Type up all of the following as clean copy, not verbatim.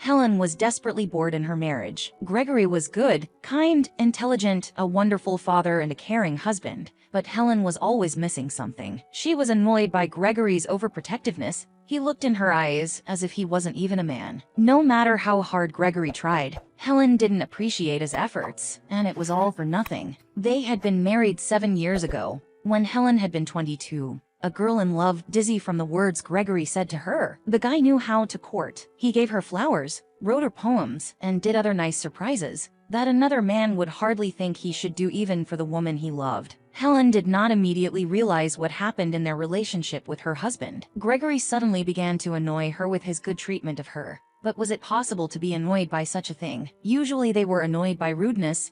Helen was desperately bored in her marriage. Gregory was good, kind, intelligent, a wonderful father and a caring husband, but Helen was always missing something. She was annoyed by Gregory's overprotectiveness. He looked in her eyes as if he wasn't even a man. No matter how hard Gregory tried, Helen didn't appreciate his efforts, and it was all for nothing. They had been married 7 years ago, when Helen had been 22. A girl in love, dizzy from the words Gregory said to her. The guy knew how to court. He gave her flowers, wrote her poems, and did other nice surprises that another man would hardly think he should do even for the woman he loved. Helen did not immediately realize what happened in their relationship with her husband. Gregory suddenly began to annoy her with his good treatment of her. But was it possible to be annoyed by such a thing? Usually they were annoyed by rudeness,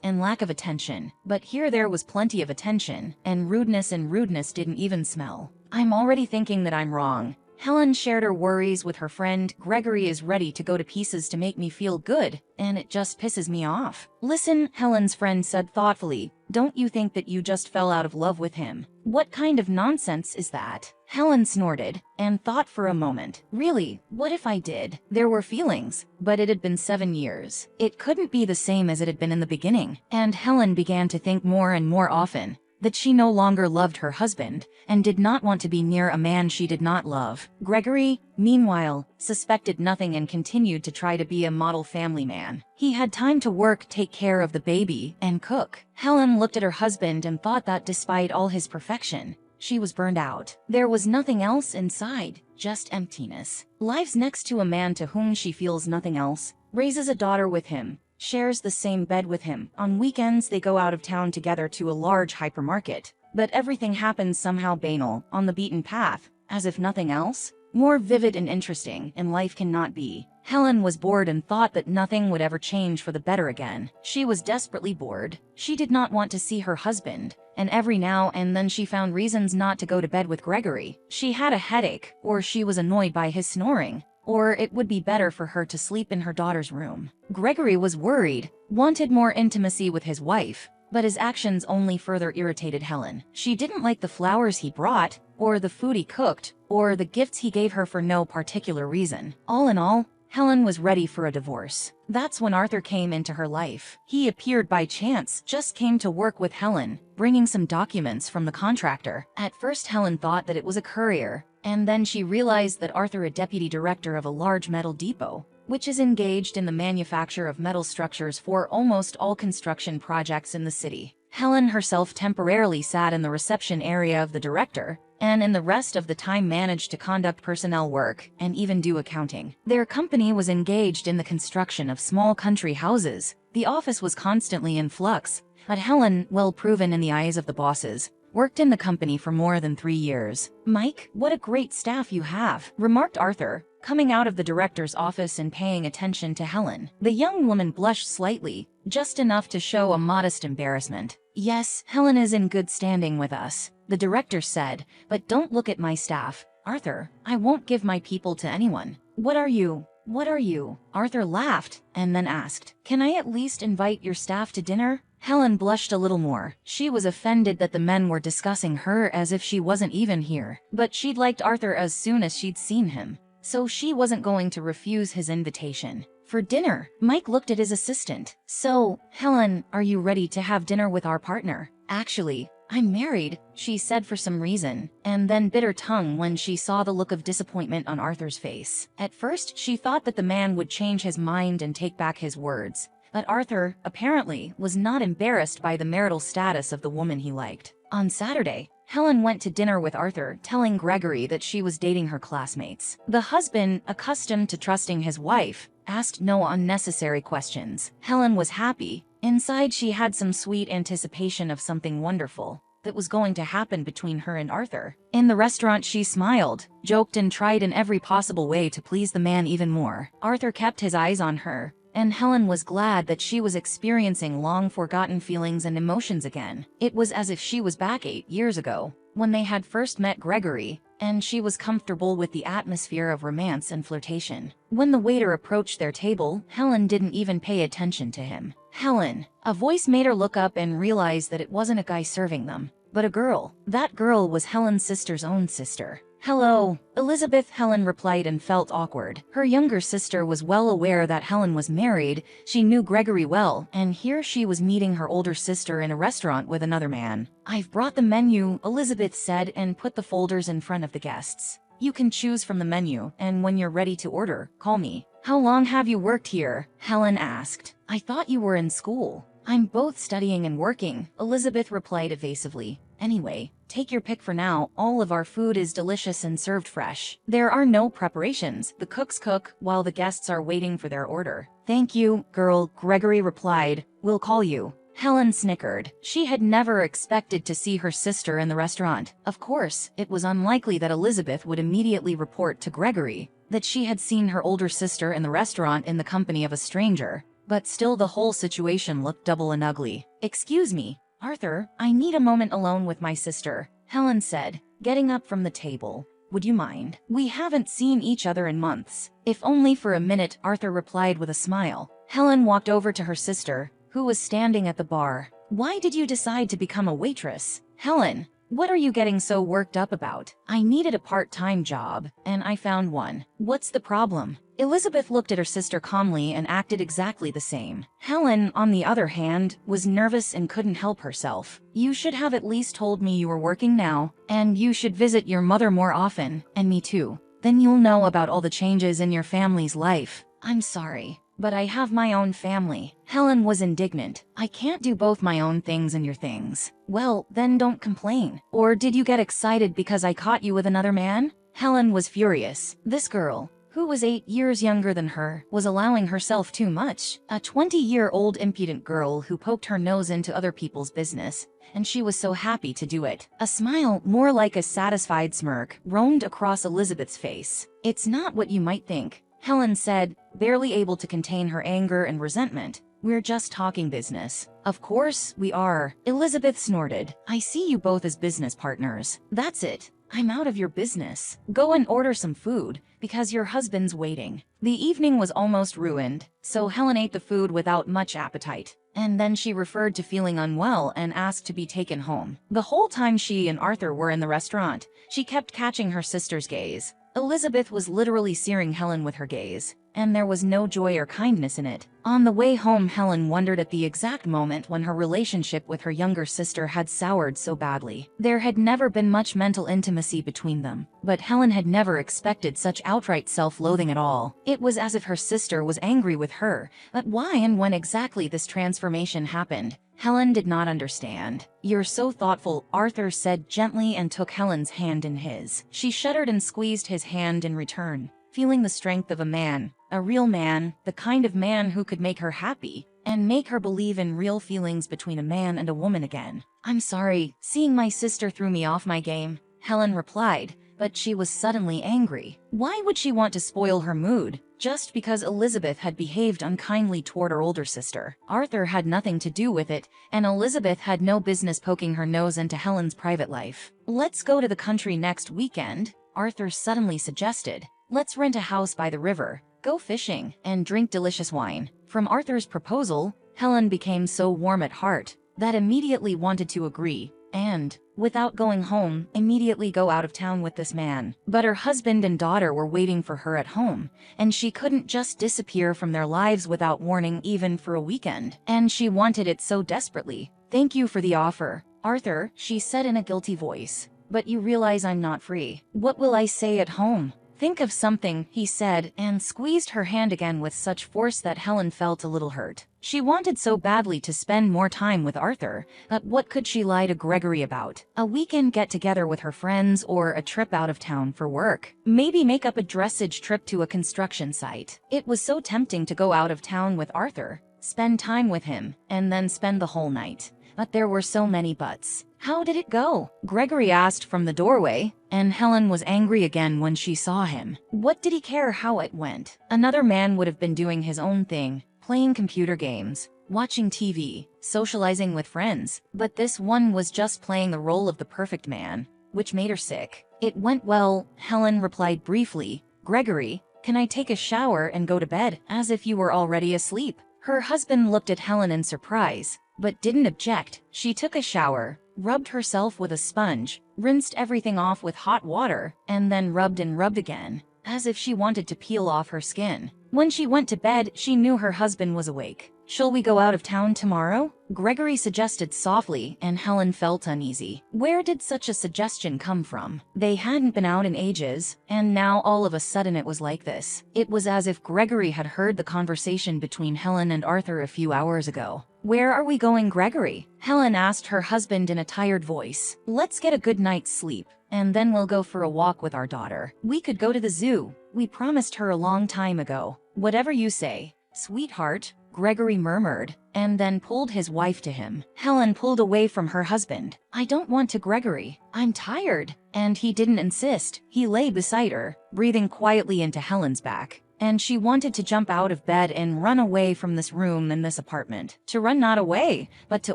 and lack of attention. But here there was plenty of attention, and rudeness didn't even smell. I'm already thinking that I'm wrong. Helen shared her worries with her friend. Gregory is ready to go to pieces to make me feel good, and it just pisses me off. Listen, Helen's friend said thoughtfully, don't you think that you just fell out of love with him? What kind of nonsense is that? Helen snorted and thought for a moment. Really, what if I did? There were feelings, but it had been 7 years. It couldn't be the same as it had been in the beginning. And Helen began to think more and more often that she no longer loved her husband and did not want to be near a man she did not love. Gregory, meanwhile, suspected nothing and continued to try to be a model family man. He had time to work, take care of the baby, and cook. Helen looked at her husband and thought that despite all his perfection, she was burned out. There was nothing else inside, just emptiness. Lives next to a man to whom she feels nothing else, raises a daughter with him, shares the same bed with him. On weekends they go out of town together to a large hypermarket. But everything happens somehow banal, on the beaten path, as if nothing else, more vivid and interesting, in life cannot be. Helen was bored and thought that nothing would ever change for the better again. She was desperately bored. She did not want to see her husband, and every now and then she found reasons not to go to bed with Gregory. She had a headache, or she was annoyed by his snoring, or it would be better for her to sleep in her daughter's room. Gregory was worried, wanted more intimacy with his wife, but his actions only further irritated Helen. She didn't like the flowers he brought, or the food he cooked, or the gifts he gave her for no particular reason. All in all, Helen was ready for a divorce. That's when Arthur came into her life. He appeared by chance, just came to work with Helen, bringing some documents from the contractor. At first Helen thought that it was a courier, and then she realized that Arthur, a deputy director of a large metal depot, which is engaged in the manufacture of metal structures for almost all construction projects in the city. Helen herself temporarily sat in the reception area of the director, and in the rest of the time managed to conduct personnel work and even do accounting. Their company was engaged in the construction of small country houses. The office was constantly in flux, but Helen, well proven in the eyes of the bosses, worked in the company for more than 3 years. Mike, what a great staff you have, remarked Arthur, coming out of the director's office and paying attention to Helen. The young woman blushed slightly, just enough to show a modest embarrassment. Yes, Helen is in good standing with us, the director said, but don't look at my staff. Arthur, I won't give my people to anyone. What are you? What are you? Arthur laughed, and then asked, can I at least invite your staff to dinner? Helen blushed a little more. She was offended that the men were discussing her as if she wasn't even here. But she'd liked Arthur as soon as she'd seen him, so she wasn't going to refuse his invitation. For dinner, Mike looked at his assistant. So, Helen, are you ready to have dinner with our partner? Actually, I'm married, she said for some reason, and then bit her tongue when she saw the look of disappointment on Arthur's face. At first, she thought that the man would change his mind and take back his words. But Arthur, apparently, was not embarrassed by the marital status of the woman he liked. On Saturday, Helen went to dinner with Arthur, telling Gregory that she was dating her classmates. The husband, accustomed to trusting his wife, asked no unnecessary questions. Helen was happy. Inside she had some sweet anticipation of something wonderful that was going to happen between her and Arthur. In the restaurant she smiled, joked and tried in every possible way to please the man even more. Arthur kept his eyes on her, and Helen was glad that she was experiencing long-forgotten feelings and emotions again. It was as if she was back 8 years ago, when they had first met Gregory, and she was comfortable with the atmosphere of romance and flirtation. When the waiter approached their table, Helen didn't even pay attention to him. Helen, a voice made her look up and realize that it wasn't a guy serving them, but a girl. That girl was Helen's sister's own sister. Hello, Elizabeth, Helen replied and felt awkward. Her younger sister was well aware that Helen was married, she knew Gregory well, and here she was meeting her older sister in a restaurant with another man. I've brought the menu, Elizabeth said and put the folders in front of the guests. You can choose from the menu, and when you're ready to order, call me. How long have you worked here? Helen asked. I thought you were in school. I'm both studying and working, Elizabeth replied evasively. Anyway, take your pick for now, all of our food is delicious and served fresh. There are no preparations, the cooks cook while the guests are waiting for their order. Thank you, girl, Gregory replied. We'll call you. Helen snickered. She had never expected to see her sister in the restaurant. Of course, it was unlikely that Elizabeth would immediately report to Gregory that she had seen her older sister in the restaurant in the company of a stranger. But still the whole situation looked double and ugly. Excuse me, Arthur, I need a moment alone with my sister, Helen said, getting up from the table. Would you mind? We haven't seen each other in months. If only for a minute, Arthur replied with a smile. Helen walked over to her sister, who was standing at the bar. Why did you decide to become a waitress? Helen, what are you getting so worked up about? I needed a part-time job, and I found one. What's the problem? Elizabeth looked at her sister calmly and acted exactly the same. Helen, on the other hand, was nervous and couldn't help herself. You should have at least told me you were working now, and you should visit your mother more often, and me too. Then you'll know about all the changes in your family's life. I'm sorry, but I have my own family. Helen was indignant. I can't do both my own things and your things. Well, then don't complain. Or did you get excited because I caught you with another man? Helen was furious. This girl, who was 8 years younger than her, was allowing herself too much. A 20-year-old impudent girl who poked her nose into other people's business, and she was so happy to do it. A smile, more like a satisfied smirk, roamed across Elizabeth's face. It's not what you might think, Helen said, barely able to contain her anger and resentment. We're just talking business. Of course, we are. Elizabeth snorted. I see you both as business partners. That's it. I'm out of your business. Go and order some food, because your husband's waiting. The evening was almost ruined, so Helen ate the food without much appetite. And then she referred to feeling unwell and asked to be taken home. The whole time she and Arthur were in the restaurant, she kept catching her sister's gaze. Elizabeth was literally searing Helen with her gaze, and there was no joy or kindness in it. On the way home, Helen wondered at the exact moment when her relationship with her younger sister had soured so badly. There had never been much mental intimacy between them, but Helen had never expected such outright self-loathing at all. It was as if her sister was angry with her, but why and when exactly this transformation happened, Helen did not understand. You're so thoughtful, Arthur said gently and took Helen's hand in his. She shuddered and squeezed his hand in return, feeling the strength of a man, a real man, the kind of man who could make her happy, and make her believe in real feelings between a man and a woman again. I'm sorry, seeing my sister threw me off my game, Helen replied, but she was suddenly angry. Why would she want to spoil her mood, just because Elizabeth had behaved unkindly toward her older sister? Arthur had nothing to do with it, and Elizabeth had no business poking her nose into Helen's private life. Let's go to the country next weekend, Arthur suddenly suggested. Let's rent a house by the river, go fishing, and drink delicious wine. From Arthur's proposal, Helen became so warm at heart that immediately wanted to agree, and, without going home, immediately go out of town with this man. But her husband and daughter were waiting for her at home, and she couldn't just disappear from their lives without warning even for a weekend. And she wanted it so desperately. Thank you for the offer, Arthur, she said in a guilty voice. But you realize I'm not free. What will I say at home? Think of something, he said, and squeezed her hand again with such force that Helen felt a little hurt. She wanted so badly to spend more time with Arthur, but what could she lie to Gregory about? A weekend get-together with her friends or a trip out of town for work? Maybe make up a dressage trip to a construction site. It was so tempting to go out of town with Arthur, spend time with him, and then spend the whole night. But there were so many buts. How did it go? Gregory asked from the doorway, and Helen was angry again when she saw him. What did he care how it went? Another man would have been doing his own thing, playing computer games, watching TV, socializing with friends, but this one was just playing the role of the perfect man, which made her sick. It went well, Helen replied briefly. Gregory, can I take a shower and go to bed? As if you were already asleep. Her husband looked at Helen in surprise, but didn't object. She took a shower, rubbed herself with a sponge, rinsed everything off with hot water, and then rubbed and rubbed again, as if she wanted to peel off her skin. When she went to bed, she knew her husband was awake. "Shall we go out of town tomorrow?" Gregory suggested softly, and Helen felt uneasy. Where did such a suggestion come from? They hadn't been out in ages, and now all of a sudden it was like this. It was as if Gregory had heard the conversation between Helen and Arthur a few hours ago. "Where are we going, Gregory?" Helen asked her husband in a tired voice. "Let's get a good night's sleep, and then we'll go for a walk with our daughter. We could go to the zoo. We promised her a long time ago." "Whatever you say, sweetheart," Gregory murmured, and then pulled his wife to him. Helen pulled away from her husband. "I don't want to, Gregory. I'm tired." And he didn't insist. He lay beside her, breathing quietly into Helen's back. And she wanted to jump out of bed and run away from this room and this apartment. To run not away, but to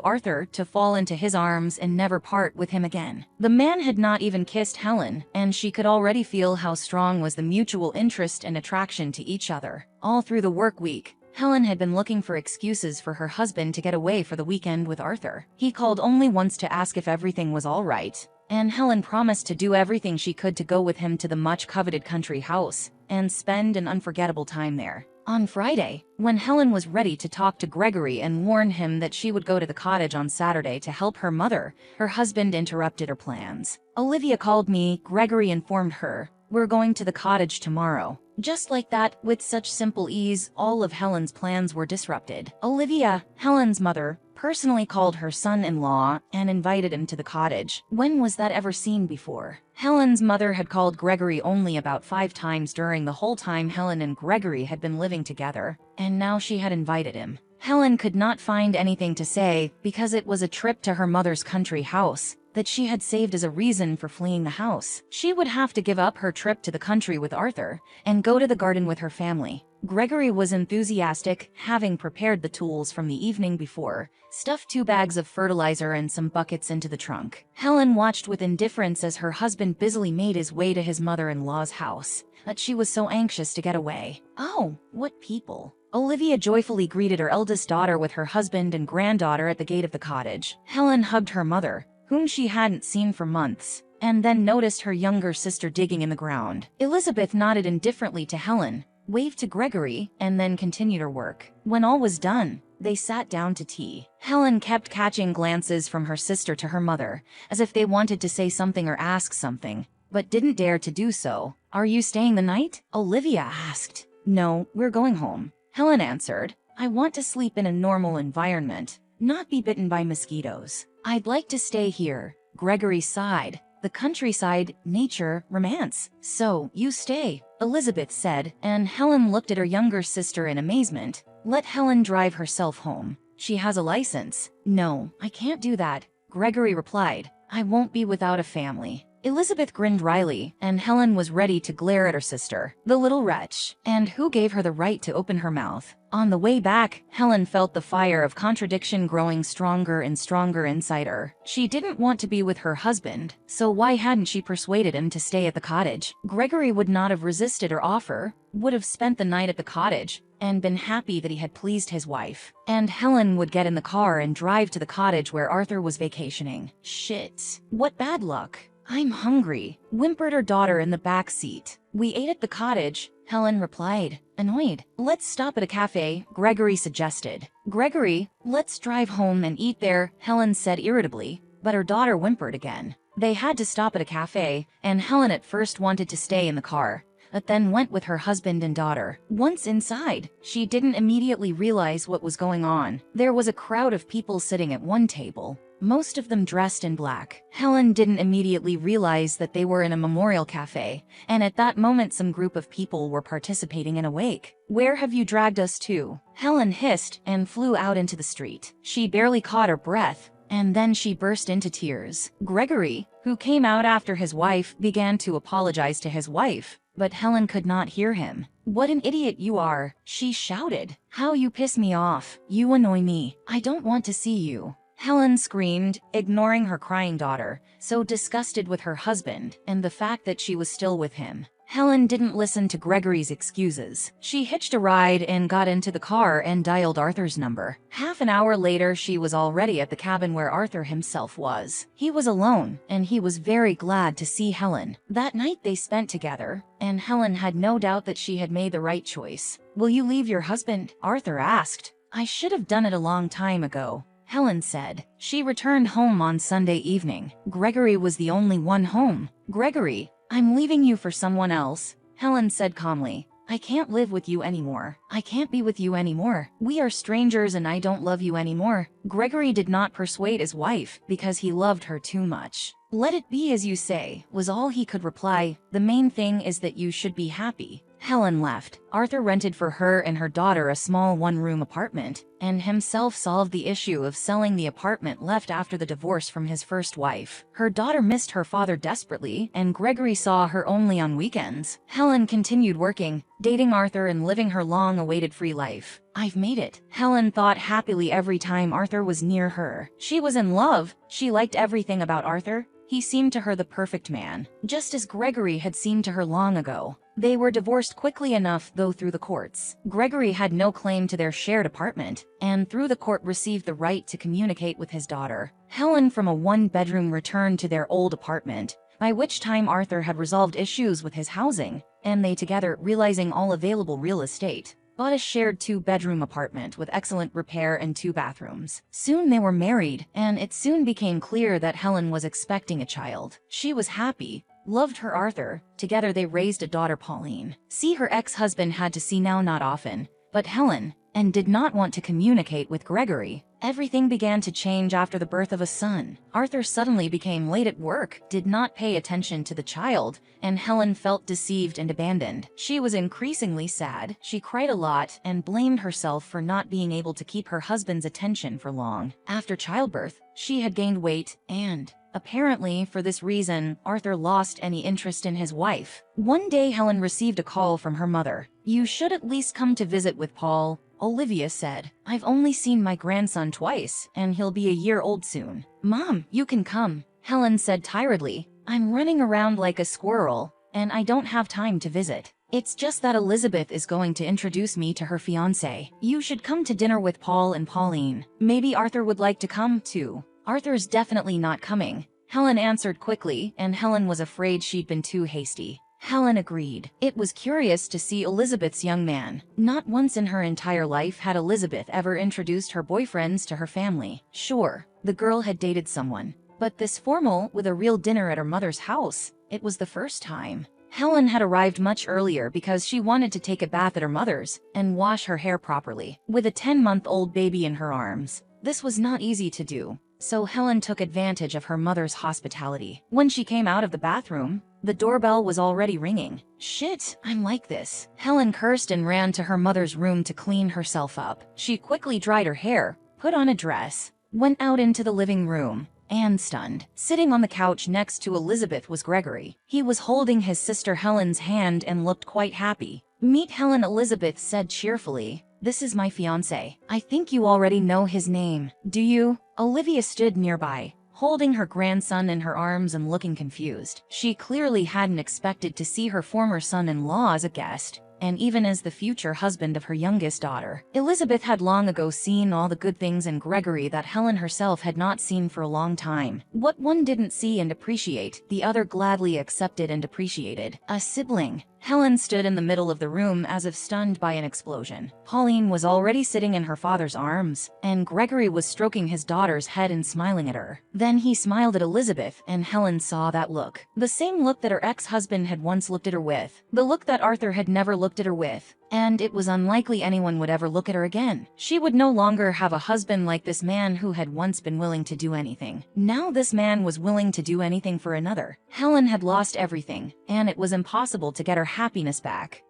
Arthur, to fall into his arms and never part with him again. The man had not even kissed Helen, and she could already feel how strong was the mutual interest and attraction to each other. All through the work week, Helen had been looking for excuses for her husband to get away for the weekend with Arthur. He called only once to ask if everything was all right, and Helen promised to do everything she could to go with him to the much-coveted country house and spend an unforgettable time there. On Friday, when Helen was ready to talk to Gregory and warn him that she would go to the cottage on Saturday to help her mother, her husband interrupted her plans. "Olivia called me," Gregory informed her. "We're going to the cottage tomorrow." Just like that, with such simple ease, all of Helen's plans were disrupted. Olivia, Helen's mother, personally called her son-in-law and invited him to the cottage. When was that ever seen before? Helen's mother had called Gregory only about 5 times during the whole time Helen and Gregory had been living together, and now she had invited him. Helen could not find anything to say because it was a trip to her mother's country house that she had saved as a reason for fleeing the house. She would have to give up her trip to the country with Arthur and go to the garden with her family. Gregory was enthusiastic, having prepared the tools from the evening before, stuffed 2 bags of fertilizer and some buckets into the trunk. Helen watched with indifference as her husband busily made his way to his mother-in-law's house, but she was so anxious to get away. "Oh, what people." Olivia joyfully greeted her eldest daughter with her husband and granddaughter at the gate of the cottage. Helen hugged her mother, whom she hadn't seen for months, and then noticed her younger sister digging in the ground. Elizabeth nodded indifferently to Helen, waved to Gregory, and then continued her work. When all was done, they sat down to tea. Helen kept catching glances from her sister to her mother, as if they wanted to say something or ask something, but didn't dare to do so. "Are you staying the night?" Olivia asked. "No, we're going home," Helen answered. "I want to sleep in a normal environment, not be bitten by mosquitoes. I'd like to stay here." Gregory sighed. "The countryside, nature, romance. So, you stay," Elizabeth said, and Helen looked at her younger sister in amazement. "Let Helen drive herself home. She has a license." "No, I can't do that," Gregory replied. "I won't be without a family." Elizabeth grinned wryly, and Helen was ready to glare at her sister. The little wretch. And who gave her the right to open her mouth? On the way back, Helen felt the fire of contradiction growing stronger and stronger inside her. She didn't want to be with her husband, so why hadn't she persuaded him to stay at the cottage? Gregory would not have resisted her offer, would have spent the night at the cottage, and been happy that he had pleased his wife. And Helen would get in the car and drive to the cottage where Arthur was vacationing. Shit. What bad luck. "I'm hungry," whimpered her daughter in the back seat. "We ate at the cottage," Helen replied, annoyed. "Let's stop at a cafe," Gregory suggested. "Gregory, let's drive home and eat there," Helen said irritably, but her daughter whimpered again. They had to stop at a cafe, and Helen at first wanted to stay in the car, but then went with her husband and daughter. Once inside, she didn't immediately realize what was going on. There was a crowd of people sitting at one table, most of them dressed in black. Helen didn't immediately realize that they were in a memorial cafe, and at that moment some group of people were participating in a wake. "Where have you dragged us to?" Helen hissed and flew out into the street. She barely caught her breath, and then she burst into tears. Gregory, who came out after his wife, began to apologize to his wife, but Helen could not hear him. "What an idiot you are," she shouted. "How you piss me off. You annoy me. I don't want to see you." Helen screamed, ignoring her crying daughter, so disgusted with her husband and the fact that she was still with him. Helen didn't listen to Gregory's excuses. She hitched a ride and got into the car and dialed Arthur's number. Half an hour later, she was already at the cabin where Arthur himself was. He was alone, and he was very glad to see Helen. That night they spent together, and Helen had no doubt that she had made the right choice. "Will you leave your husband?" Arthur asked. "I should have done it a long time ago," Helen said. She returned home on Sunday evening. Gregory was the only one home. "Gregory, I'm leaving you for someone else," Helen said calmly. "I can't live with you anymore. I can't be with you anymore. We are strangers and I don't love you anymore." Gregory did not persuade his wife because he loved her too much. "Let it be as you say," was all he could reply. "The main thing is that you should be happy." Helen left. Arthur rented for her and her daughter a small one-room apartment, and himself solved the issue of selling the apartment left after the divorce from his first wife. Her daughter missed her father desperately, and Gregory saw her only on weekends. Helen continued working, dating Arthur and living her long-awaited free life. "I've made it," Helen thought happily every time Arthur was near her. She was in love. She liked everything about Arthur. He seemed to her the perfect man, just as Gregory had seemed to her long ago. They were divorced quickly enough, though, through the courts. Gregory had no claim to their shared apartment, and through the court received the right to communicate with his daughter. Helen, from a one-bedroom, returned to their old apartment, by which time Arthur had resolved issues with his housing, and they together, realizing all available real estate, bought a shared two-bedroom apartment with excellent repair and 2 bathrooms. Soon they were married, and it soon became clear that Helen was expecting a child. She was happy, loved her Arthur. Together they raised a daughter, Pauline. See, her ex-husband had to see now not often, but Helen, and did not want to communicate with Gregory. Everything began to change after the birth of a son. Arthur suddenly became late at work, did not pay attention to the child, and Helen felt deceived and abandoned. She was increasingly sad. She cried a lot and blamed herself for not being able to keep her husband's attention for long. After childbirth, she had gained weight, and apparently, for this reason, Arthur lost any interest in his wife. One day Helen received a call from her mother. "You should at least come to visit with Paul," Olivia said. "I've only seen my grandson twice, and he'll be a year old soon." "Mom, you can come," Helen said tiredly. "I'm running around like a squirrel, and I don't have time to visit. It's just that Elizabeth is going to introduce me to her fiancé. You should come to dinner with Paul and Pauline. Maybe Arthur would like to come, too." "Arthur's definitely not coming," Helen answered quickly, and Helen was afraid she'd been too hasty. Helen agreed. It was curious to see Elizabeth's young man. Not once in her entire life had Elizabeth ever introduced her boyfriends to her family. Sure, the girl had dated someone, but this formal, with a real dinner at her mother's house, it was the first time. Helen had arrived much earlier because she wanted to take a bath at her mother's and wash her hair properly. With a 10-month-old baby in her arms, this was not easy to do, so Helen took advantage of her mother's hospitality. When she came out of the bathroom, the doorbell was already ringing. "Shit, I'm like this." Helen cursed and ran to her mother's room to clean herself up. She quickly dried her hair, put on a dress, went out into the living room, and stunned. Sitting on the couch next to Elizabeth was Gregory. He was holding his sister Helen's hand and looked quite happy. "Meet Helen," Elizabeth said cheerfully. "This is my fiancé. I think you already know his name. Do you?" Olivia stood nearby, holding her grandson in her arms and looking confused. She clearly hadn't expected to see her former son-in-law as a guest, and even as the future husband of her youngest daughter. Elizabeth had long ago seen all the good things in Gregory that Helen herself had not seen for a long time. What one didn't see and appreciate, the other gladly accepted and appreciated. A sibling. Helen stood in the middle of the room as if stunned by an explosion. Pauline was already sitting in her father's arms, and Gregory was stroking his daughter's head and smiling at her. Then he smiled at Elizabeth, and Helen saw that look. The same look that her ex-husband had once looked at her with. The look that Arthur had never looked at her with. And it was unlikely anyone would ever look at her again. She would no longer have a husband like this man who had once been willing to do anything. Now this man was willing to do anything for another. Helen had lost everything, and it was impossible to get her happiness back.